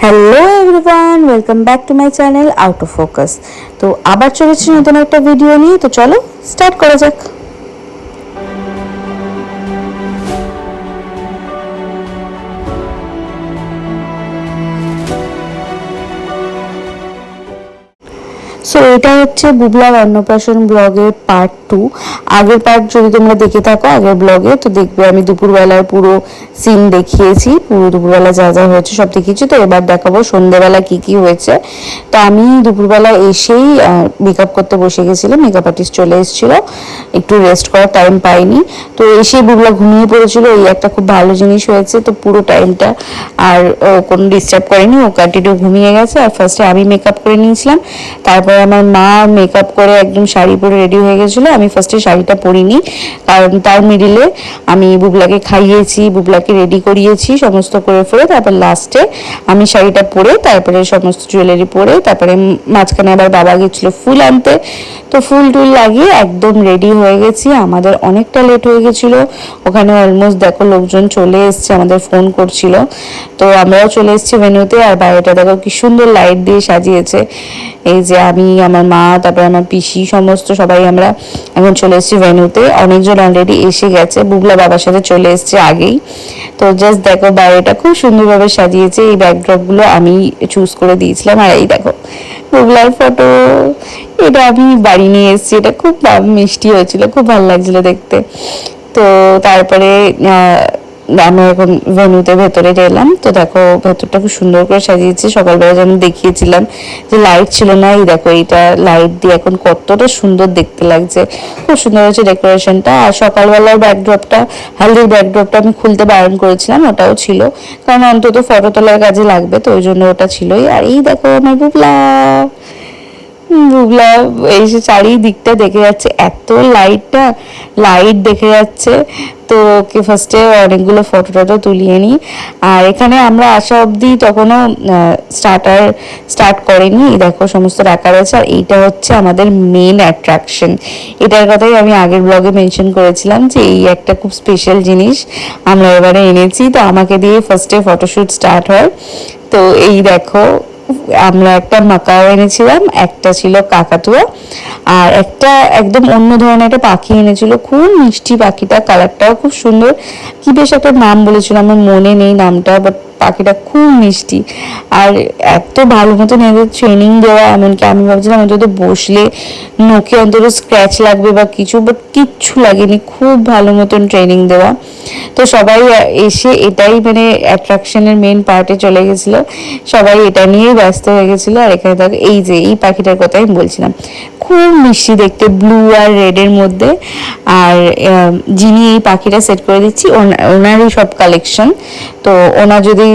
Hello everyone, welcome back to my channel out of focus. তো আবার চলেছি নতুন একটা ভিডিও নিয়ে। তো চলো স্টার্ট করা যাক। সো এটা হচ্ছে বুবলার অন্নপ্রাশন ব্লগের পার্ট 2। আগের পার্ট যদি তোমরা দেখে থাকো আগের ব্লগে, তো দেখবে আমি দুপুরবেলার পুরো সিন দেখিয়েছি, পুরো দুপুরবেলা যা যা হয়েছে সব দেখিয়েছি। তো এবার দেখাবো সন্ধ্যেবেলা কি কি হয়েছে। তো আমি দুপুরবেলা এসেই মেকআপ করতে বসে গেছিলাম, মেকআপ আর্টিস্ট চলে এসেছিলো, একটু রেস্ট করার টাইম পাইনি। তো এসেই বুবলা ঘুমিয়ে পড়েছিল, এই একটা খুব ভালো জিনিস হয়েছে। তো পুরো টাইমটা আর কোনো ডিস্টার্ব করেনি, ও কন্টিনিউ ঘুমিয়ে গেছে। আর ফার্স্টে আমি মেকআপ করে নিয়েছিলাম, তারপরে আমার মা মেকআপ করে একদম শাড়ি পরে রেডি হয়ে গেছিলো। আমি ফার্স্টে শাড়িটা পরিনি, কারণ তার মিডিলে আমি বুবলাকে খাইয়েছি, বুবলাকে রেডি করিয়েছি সমস্ত করে ফেলে। তারপর লাস্টে আমি শাড়িটা পরে, তারপরে সমস্ত জুয়েলারি পরে, তারপরে মাঝখানে আবার বাবা গেছিলো ফুল আনতে। তো ফুল টুল লাগিয়ে একদম রেডি হয়ে গেছি। আমাদের অনেকটা লেট হয়ে গেছিলো, ওখানে অলমোস্ট দেখো লোকজন চলে এসছে, আমাদের ফোন করছিল। তো আমরাও চলে এসেছি ভেন্যুতে। আর বাইরেটা দেখো কি সুন্দর লাইট দিয়ে সাজিয়েছে। এই যে আমি, আমার মা, তারপরে আমার পিসি, সমস্ত সবাই আমরা এখন চলে এসেছি ভেন্যুতে। অনেকজন অলরেডি এসে গেছে, বুবলা বাবার সাথে চলে এসছে আগেই। তো জাস্ট দেখো বাইরেটা খুব সুন্দরভাবে সাজিয়েছে। এই ব্যাকড্রপগুলো আমি চুজ করে দিয়েছিলাম। আর এই দেখো বুবলার ফটো, এটা আমি বাড়ি নিয়ে এসেছি, এটা খুব মিষ্টি হয়েছিল, খুব ভালো লাগছিল দেখতে। তো তারপরে আমি এখন ভেন্যুতে ভেতরে গেলাম। তো দেখো ভেতরটা খুব সুন্দর করে সাজিয়েছি, সকালবেলা যেমন দেখিয়েছিলাম যে লাইট ছিল না, এই দেখো এইটা লাইট দিয়ে এখন কতটা সুন্দর দেখতে লাগছে, খুব সুন্দর হয়েছে ডেকোরেশনটা। আর সকালবেলার ব্যাকড্রপটা, হালদির ব্যাকড্রপটা আমি খুলতে বারণ করেছিলাম, ওটাও ছিল, কারণ অন্তত ফটো তোলার কাজে লাগবে, তো ওই জন্য ওটা ছিলই। আর এই দেখো আমার বুবলা, বুবলা এই যে চারিদিকটা দেখে যাচ্ছে, এত লাইট দেখে যাচ্ছে। তো ওকে ফার্স্টে অনেকগুলো ফটো টটো তুলিয়ে নিই। আর এখানে আমরা আসা অবধি তখনও স্টার্ট করেনি, দেখো সমস্ত রাখা রয়েছে। আর এইটা হচ্ছে আমাদের মেন অ্যাট্রাকশন, এটার কথাই আমি আগের ব্লগে মেনশন করেছিলাম যে এই একটা খুব স্পেশাল জিনিস আমরা এবারে এনেছি। তো আমাকে দিয়ে ফার্স্টে ফটোশ্যুট স্টার্ট হয়। তো এই দেখো আমরা একটা মাকাও এনেছিলাম, একটা ছিল কাকাতুয়া, আর একটা একদম অন্য ধরনের একটা পাখি এনেছিল, খুব মিষ্টি পাখিটা, কালারটাও খুব সুন্দর। কি বেশ একটা নাম বলেছিল, আমার মনে নেই নামটা, বাট পাখিটা খুব মিষ্টি। আর এত ভালো মতন এদের ট্রেনিং দেওয়া, এমনকি আমি ভাবছিলাম অন্তত বসলে নোকে অন্তত স্ক্র্যাচ লাগবে বা কিছু, বাট কিচ্ছু লাগেনি, খুব ভালো মতন ট্রেনিং দেওয়া। তো সবাই এসে এটাই মানে অ্যাট্রাকশনের মেন পার্টে চলে গেছিলো, সবাই এটা নিয়েই ব্যস্ত হয়ে গেছিলো। আর এখানে দেখো এই যে এই পাখিটার কথাই আমি বলছিলাম, খুব মিষ্টি দেখতে, ব্লু আর রেডের মধ্যে। আর যিনি এই পাখিটা সেট করে দিচ্ছি ওনারই সব কালেকশন। তো ওনার যদি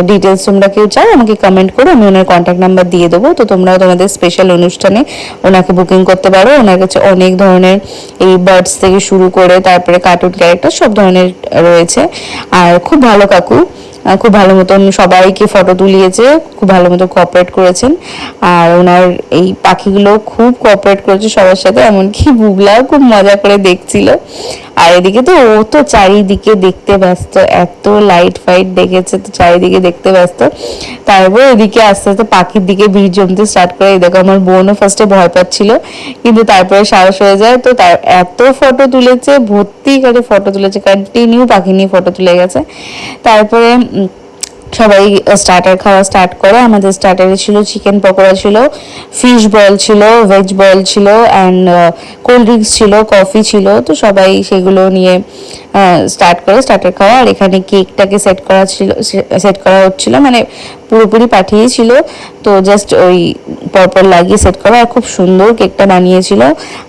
ডিটেলস তোমরা কেউ চাও আমাকে কমেন্ট করো, আমি ওনার কন্ট্যাক্ট নাম্বার দিয়ে দেবো। তো তোমরা তোমাদের স্পেশাল অনুষ্ঠানে ওনাকে বুকিং করতে পারো। ওনার কাছে অনেক ধরনের এই বার্ডস থেকে শুরু করে তারপরে কার্টুন ক্যারেক্টার সব ধরনের রয়েছে। আর খুব ভালো কাকু, খুব ভালো মতন সবাইকে ফটো তুলিয়েছে, খুব ভালো মতো কোঅপারেট করেছেন। আর ওনার এই পাখিগুলো খুব কোঅপারেট করেছে সবার সাথে, এমনকি বুবলাও খুব মজা করে দেখছিল। আর এদিকে তো ও তো চারিদিকে দেখতে ব্যস্ত, এত লাইট ফাইট দেখেছে তো চারিদিকে দেখতে ব্যস্ত। তারপর এদিকে আস্তে আস্তে পাখির দিকে ভিড় জমতে স্টার্ট করে। এই দেখো আমার বোনও ফার্স্টে ভয় পাচ্ছিল, কিন্তু তারপরে সাহস হয়ে যায়। তো তার এত ফটো তুলেছে, ভর্তি করে ফটো তুলেছে, কন্টিনিউ পাখি নিয়ে ফটো তুলে গেছে। তারপরে সবাই স্টার্টার খাওয়া স্টার্ট করে। আমাদের স্টার্টারে ছিল চিকেন পকোড়া, ছিল ফিশ বল, ছিল ভেজ বল, ছিল অ্যান্ড কোল্ড ড্রিঙ্কস ছিল, কফি ছিল। তো সবাই সেগুলো নিয়ে স্টার্ট করে স্টার্টার খাওয়া। আর এখানে কেকটাকে সেট করা হচ্ছিল, মানে পুরোপুরি পাঠিয়েছিল, তো জাস্ট ওই পরপর লাগিয়ে সেট করা। আর খুব সুন্দর কেকটা বানিয়েছিল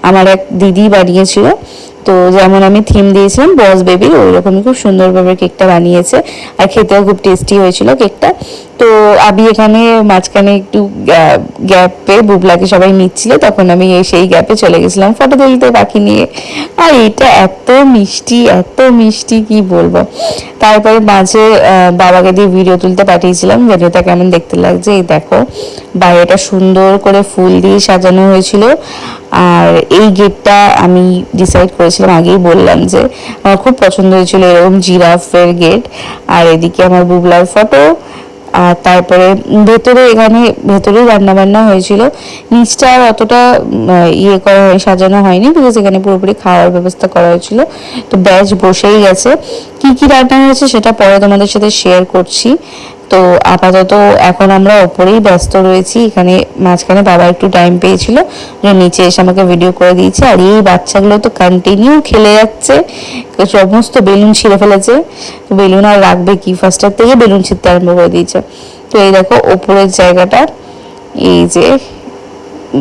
আমার এক দিদি, বানিয়েছিল। তো যেমন আমি থিম দিয়েছিলাম বস বেবি, ওই রকমই খুব সুন্দরভাবে কেকটা বানিয়েছে। আর খেতেও খুব টেস্টি হয়েছিল কেকটা। তো আমি এখানে মাঝখানে একটু গ্যাপ পেয়ে বুবলাকে সবাই নিচ্ছিল, তখন আমি সেই গ্যাপে চলে গেছিলাম ফটো তুলতে পাখি নিয়ে। আর এটা এত মিষ্টি কি বলবো। তারপরে মাঝে বাবাকে দিয়ে ভিডিও তুলতে পাঠিয়েছিলাম, ভিডিওটা কেমন দেখতে লাগছে। এই দেখো বাইরেটা সুন্দর করে ফুল দিয়ে সাজানো হয়েছিল। আর এই গেটটা আমি ডিসাইড করেছিলাম, আগেই বললাম যে আমার খুব পছন্দ হয়েছিল এরকম জিরাফের গেট। আর এদিকে আমার বুবলার ফটো, আর তারপরে ভেতরে এখানে ভেতরেই রান্নাবান্না হয়েছিল, নিচটা আর অতটা ইয়ে করা হয় সাজানো হয়নি, বিকজ এখানে পুরোপুরি খাওয়ার ব্যবস্থা করা হয়েছিল। তো ব্যাচ বসেই গেছে, কি কি রান্না হয়েছে সেটা পরে তোমাদের সাথে শেয়ার করছি। তো আপাতত এখন আমরা ওপরেই ব্যস্ত রয়েছি, এখানে মাঝখানে বাবা একটু টাইম পেয়েছিল যে নিচে এসে আমাকে ভিডিও করে দিয়েছে। আর এই বাচ্চাগুলো তো কন্টিনিউ খেলে যাচ্ছে, সমস্ত বেলুন ছিঁড়ে ফেলেছে, তো বেলুন আর রাখবে কি, ফার্স্টার থেকে বেলুন ছিঁড়তে আরম্ভ করে দিয়েছে। তো এই দেখো ওপরের জায়গাটা, এই যে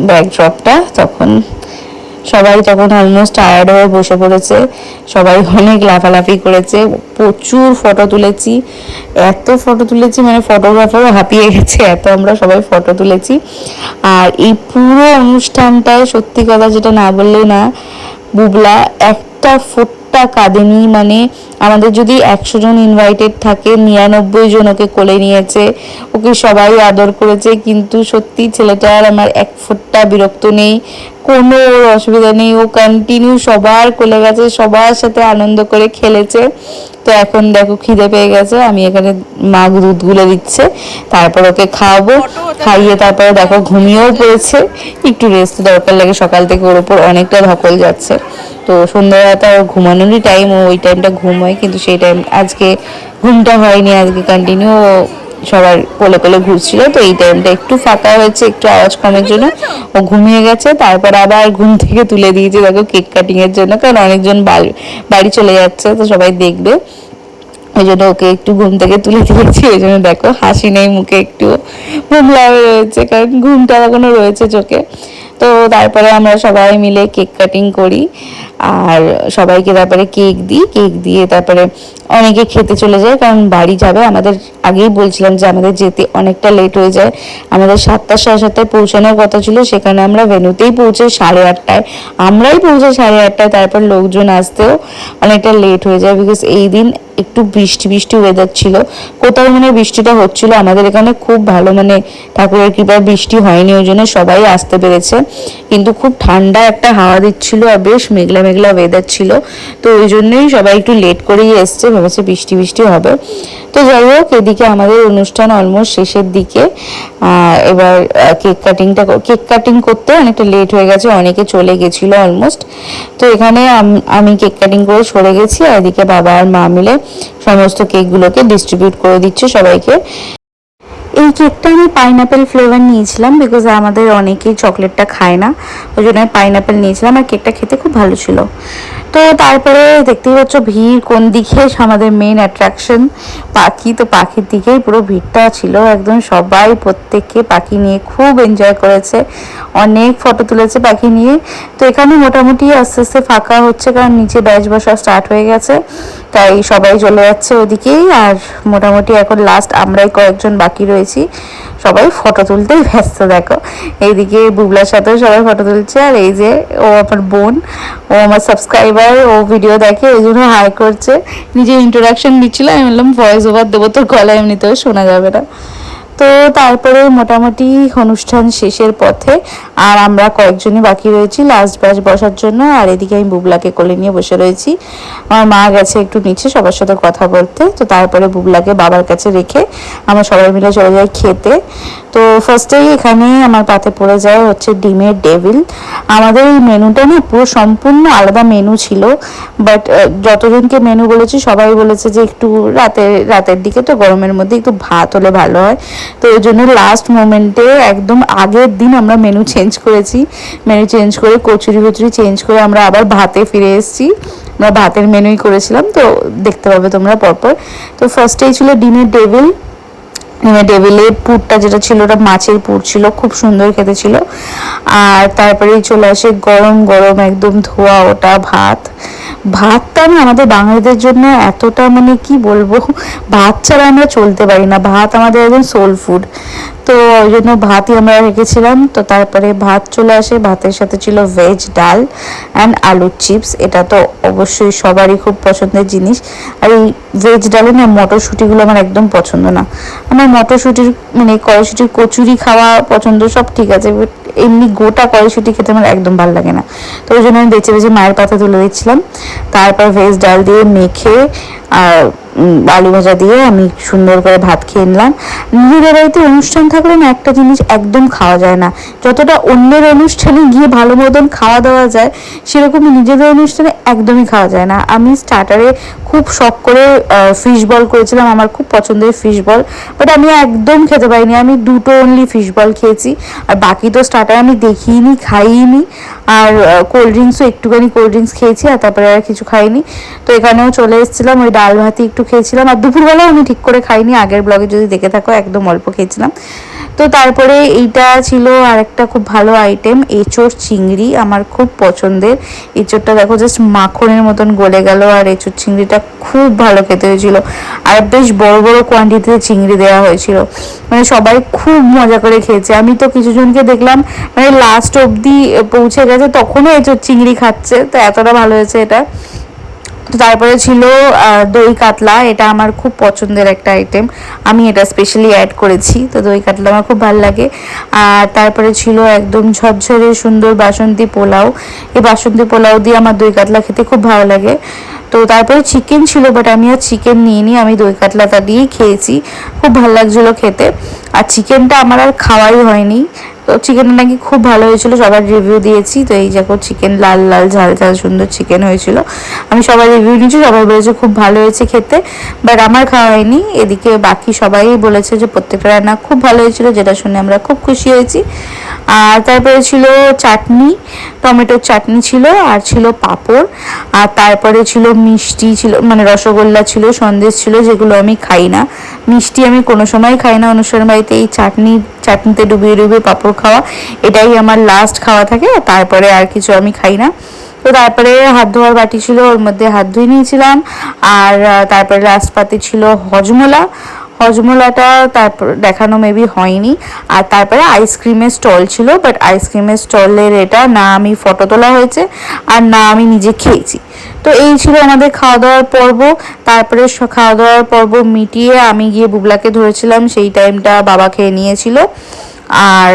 ব্যাকড্রপটা, সবাই তখন অলমোস্ট টায়ার্ড হয়ে বসে পড়েছে, সবাই অনেক লাফালাফি করেছে, প্রচুর ফটো তুলেছি, এত ফটো তুলেছি মানে ফটোগ্রাফারও হাঁপিয়ে গেছে, এত আমরা সবাই ফটো তুলেছি। আর এই পুরো অনুষ্ঠানটায় সত্যি কথা যেটা না বললেই না, বুবলা একটা ফোঁটা কাঁদেনি, মানে আমাদের যদি 100 জন ইনভাইটেড থাকে 99 জন ওকে কোলে নিয়েছে, ওকে সবাই আদর করেছে, কিন্তু সত্যি ছেলেটার আমার এক ফোঁটা বিরক্ত নেই, কোনো অসুবিধা নেই, ও কন্টিনিউ সবার কোলে গেছে, সবার সাথে আনন্দ করে খেলেছে। তো এখন দেখো খিদে পেয়ে গেছে, আমি এখানে মা দুধ গুলে দিচ্ছে, তারপর ওকে খাওয়াবো, খাইয়ে তারপরে দেখো ঘুমিয়েও পড়েছে, একটু রেস্ট দরকার লাগে, সকাল থেকে ওর উপর অনেকটা ধকল যাচ্ছে। তো সন্ধ্যাবেলাটা ওর ঘুমানোরই টাইম, ওই টাইমটা ঘুম হয়, কিন্তু সেই টাইম আজকে ঘুমটা হয়নি, আজকে কন্টিনিউ সবার কোলে কোলে ঘুরছিল। তো এই টাইমটা একটু ফাঁকা হয়েছে, একটু আওয়াজ কমের জন্য ও ঘুমিয়ে গেছে, তারপর আবার ঘুম থেকে তুলে দিয়েছে দেখো কেক কাটিং এর জন্য, কারণ অনেকজন বাড়ি চলে যাচ্ছে, তো সবাই দেখবে, ওই জন্য ওকে একটু ঘুম থেকে তুলে দিয়েছি। ওই জন্য দেখো হাসি নেই মুখে, একটু ঘুম লাগে রয়েছে, কারণ ঘুমটা এখনো রয়েছে চোখে। তো তারপরে আমরা সবাই মিলে কেক কাটিং করি, আর সবাইকে তারপরে কেক দিই, কেক দিয়ে তারপরে অনেকে খেতে চলে যায়, কারণ বাড়ি যাবে। আমাদের আগেই বলছিলাম যে আমাদের যেতে অনেকটা লেট হয়ে যায়, আমাদের 7টা সাড়ে 7টায় পৌঁছানোর কথা ছিল, সেখানে আমরা ভেন্যুতেই পৌঁছে 8:30টায়, আমরাই পৌঁছে 8:30টায়, তারপর লোকজন আসতেও অনেকটা লেট হয়ে যায়, বিকজ এই দিন একটু বৃষ্টি বৃষ্টি ওয়েদার ছিল, কোথাও মানে বৃষ্টিটা হচ্ছিল, আমাদের এখানে খুব ভালো মানে ঠাকুরের কৃপায় বৃষ্টি হয়নি, ওই জন্য সবাই আসতে পেরেছে, কিন্তু খুব ঠান্ডা একটা হাওয়া দিচ্ছিল আর বেশ মেঘলা মেঘলা ওয়েদার ছিল, তো ওই জন্যই সবাই একটু লেট করেই এসছে, ভেবেছে বৃষ্টি বৃষ্টি হবে। তো যাই হোক, এদিকে আমাদের অনুষ্ঠান অলমোস্ট শেষের দিকে, এবার কেক কাটিং করতে অনেকটা লেট হয়ে গেছে, অনেকে চলে গেছিল অলমোস্ট। তো এখানে আমি কেক কাটিং করে সরে গেছি, আর এদিকে বাবা আর মা মিলে সমস্ত কেকগুলোকে ডিস্ট্রিবিউট করে দিচ্ছে সবাইকে। এই কেকটা আমি পাইনাপেল ফ্লেভার নিয়েছিলাম, বিকজ আমাদের অনেকেই চকলেটটা খায় না, ওই জন্য পাইনাপেল নিয়েছিলাম, আর কেকটা খেতে খুব ভালো ছিল। তো তারপরে দেখতেই পাচ্ছ ভিড় কোন দিকে, আমাদের মেইন অ্যাট্রাকশন পাখি, তো পাখির দিকেই পুরো ভিড়টা ছিল একদম, সবাই প্রত্যেককে পাখি নিয়ে খুব এনজয় করেছে, অনেক ফটো তুলেছে পাখি নিয়ে। তো এখানে মোটামুটি আস্তে আস্তে ফাঁকা হচ্ছে, কারণ নিচে ব্যাচ বসা স্টার্ট হয়ে গেছে, তাই সবাই চলে যাচ্ছে ওদিকেই, আর মোটামুটি এখন লাস্ট আমরাই কয়েকজন বাকি রয়েছি, সবাই ফটো তুলতেই ব্যস্ত। দেখো এইদিকে বুবলার সাথেও সবাই ফটো তুলছে, আর এই যে ও আমার বোন, ও আমার সাবস্ক্রাইবার, ও ভিডিও দেখে, ওই জন্য হাই করছে, নিজের ইন্ট্রোডাকশন দিচ্ছিল, আমি বললাম ভয়েস ওভার দেবো, তোর গলা এমনিতেও শোনা যাবে না। তো তারপরে মোটামুটি অনুষ্ঠান শেষের পথে, আর আমরা কয়েকজনই বাকি রয়েছি লাস্ট ব্যাচ বসার জন্য, আর এদিকে আমি বুবলাকে কোলে নিয়ে বসে রয়েছি, আমার মা গেছে একটু নিচে সবার সাথে কথা বলতে। তো তারপরে বুবলাকে বাবার কাছে রেখে আমরা সবাই মিলে চলে যাই খেতে। তো ফার্স্টেই এখানে আমার পাতে পড়ে যায় হচ্ছে ডিমের ডেভিল। আমাদের এই মেনুটা না পুরো সম্পূর্ণ আলাদা মেনু ছিল, বাট যতজনকে মেনু বলেছি সবাই বলেছে যে একটু রাতের দিকে তো গরমের মধ্যে একটু ভাত হলে ভালো হয়, তো ওই জন্য লাস্ট মোমেন্টে একদম আগের দিন আমরা মেনু চেঞ্জ করেছি, মেনু চেঞ্জ করে কচুরি চেঞ্জ করে আমরা আবার ভাতে ফিরে এসেছি, আমরা ভাতের মেনুই করেছিলাম, তো দেখতে পাবে তোমরা পরপর। তো ফার্স্টেই ছিল ডিমের ডেভিল, টেবিলে পুরটা যেটা ছিল ওটা মাছের পুর ছিল, খুব সুন্দর খেতে ছিল। আর তারপরেই চলে আসে গরম গরম একদম ধোয়া ওটা ভাতটা না আমাদের বাঙালিদের জন্য এতটা মানে কি বলবো, ভাত ছাড়া আমরা চলতে পারি না, ভাত আমাদের একদম সোল ফুড, তো ওই জন্য ভাতই আমরা রেখেছিলাম। তো তারপরে ভাত চলে আসে, ভাতের সাথে ছিল ভেজ ডাল অ্যান্ড আলুর চিপস, এটা তো অবশ্যই সবারই খুব পছন্দের জিনিস। আর এই ভেজ ডালে না মটরশুঁটিগুলো আমার একদম পছন্দ না, আমার মটরশুঁটির মানে কড়াইশুঁটির কচুরি খাওয়া পছন্দ, সব ঠিক আছে, বাট এমনি গোটা কড়াইশুঁটি খেতে আমার একদম ভালো লাগে না, তো ওই জন্য আমি বেছে বেছে মায়ের পাতে তুলে দিচ্ছিলাম। তারপর ভেজ ডাল দিয়ে মেখে আর আলু ভাজা দিয়ে আমি সুন্দর করে ভাত খেয়ে নিলাম। নিজেদের বাড়িতে অনুষ্ঠান থাকলে না একটা জিনিস একদম খাওয়া যায় না, যতটা অন্যের অনুষ্ঠানে গিয়ে ভালো মতন খাওয়া দাওয়া যায় সেরকমই নিজেদের অনুষ্ঠানে একদমই খাওয়া যায় না। আমি স্টার্টারে খুব শখ করে ফিশ বল করেছিলাম, আমার খুব পছন্দের ফিশ বল, বাট আমি একদম খেতে পারিনি। আমি দুটো অনলি ফিশ বল খেয়েছি, আর বাকি তো স্টার্টার আমি দেখিনি, খাইনি। আর কোল্ড ড্রিঙ্কসও একটুখানি কোল্ড ড্রিঙ্কস খেয়েছি, আর তারপরে আর কিছু খাইনি। তো এখানেও চলে এসেছিলাম, ওই ডাল ভাতই একটু খেয়েছিলাম। আর দুপুরবেলাও আমি ঠিক করে খাইনি, আগের ব্লগে যদি দেখে থাকো একদম অল্প খেয়েছিলাম। তো তারপরে এইটা ছিল আর একটা খুব ভালো আইটেম, এঁচোড় চিংড়ি। আমার খুব পছন্দের এঁচোড়টা, দেখো জাস্ট মাখনের মতন গলে গেল। আর এঁচোড় চিংড়িটা খুব ভালো খেতে হয়েছিল, আর বেশ বড় বড় কোয়ান্টিটিতে চিংড়ি দেওয়া হয়েছিল। মানে সবাই খুব মজা করে খেয়েছে। আমি তো কিছু জনকে দেখলাম মানে লাস্ট অবধি পৌঁছে গেছে, তখনও এঁচোড় চিংড়ি খাচ্ছে, তো এতটা ভালো হয়েছে এটা। তো তারপরে ছিল দই কাতলা, এটা আমার খুব পছন্দের একটা আইটেম, আমি এটা স্পেশালি অ্যাড করেছি। তো দই কাতলা আমার খুব ভালো লাগে। আর তারপরে ছিল একদম ঝরঝরে সুন্দর বাসন্তী পোলাও। এই বাসন্তী পোলাও দিয়ে আমার দই কাতলা খেতে খুব ভালো লাগে। তো তারপরে চিকেন ছিল, বাট আমি আর চিকেন নিইনি, আমি দই কাতলাটা দিয়েই খেয়েছি, খুব ভালো লাগছিলো খেতে। আর চিকেনটা আমার আর খাওয়াই হয়নি। তো চিকেনটা নাকি খুব ভালো হয়েছিল, সবার রিভিউ দিয়েছি। তো এই দেখো চিকেন লাল লাল ঝাল ঝাল সুন্দর চিকেন হয়েছিল, আমি সবার রিভিউ নিয়েছি, সবাই বলেছে খুব ভালো হয়েছে খেতে, বাট আমার খাওয়া হয়নি। এদিকে বাকি সবাই বলেছে যে প্রত্যেকটা রান্না খুব ভালো হয়েছিল, যেটা শুনে আমরা খুব খুশি হয়েছি। আর তারপরে ছিল চাটনি, টমেটোর চাটনি ছিল, আর ছিল পাঁপড়, আর তারপরে ছিল মিষ্টি ছিল, মানে রসগোল্লা ছিল, সন্দেশ ছিল, যেগুলো আমি খাই না। মিষ্টি আমি কোনো সময় খাই না অনুষ্ঠান বাড়িতে। এই চাটনিতে ডুবিয়ে ডুবিয়ে পাঁপড় খাওয়া, এটাই আমার লাস্ট খাওয়া থাকে, তারপরে আর কিছু আমি খাই না। তো তারপরে হাত ধোয়ার বাটি ছিল, ওর মধ্যে হাত ধুয়ে নিয়েছিলাম। আর তারপরে লাস্ট পাতে ছিল হজমোলা, হজমোলাটা তারপর দেখানো মেবি হয়নি। আর তারপরে আইসক্রিমের স্টল ছিল, বাট আইসক্রিমের স্টলের এটা না আমি ফটো তোলা হয়েছে, আর না আমি নিজে খেয়েছি। তো এই ছিল আমাদের খাওয়া দাওয়ার পর্ব। তারপরে খাওয়া দাওয়ার পর্ব মিটিয়ে আমি গিয়ে বুবলাকে ধরেছিলাম, সেই টাইমটা বাবা খেয়ে নিয়েছিল। আর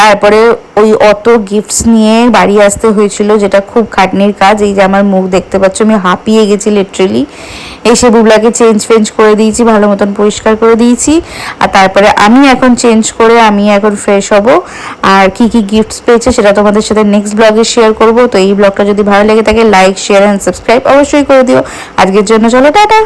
তারপরে ওই অত গিফটস নিয়ে বাড়ি আসতে হয়েছিল, যেটা খুব খাটনির কাজ। এই যে আমার মুখ দেখতে পাচ্ছ, আমি হাঁপিয়ে গেছি লিটারেলি। এসে বুবলাকে চেঞ্জ করে দিয়েছি, ভালো মতন পরিষ্কার করে দিয়েছি। আর তারপরে আমি এখন চেঞ্জ করে আমি এখন ফ্রেশ হব। আর কি কি গিফটস পেয়েছে সেটা তোমাদের সাথে নেক্সট ব্লগে শেয়ার করব। তো এই ব্লগটা যদি ভালো লেগে থাকে লাইক শেয়ার অ্যান্ড সাবস্ক্রাইব অবশ্যই করে দিও। আজকের জন্য চলো টাটা।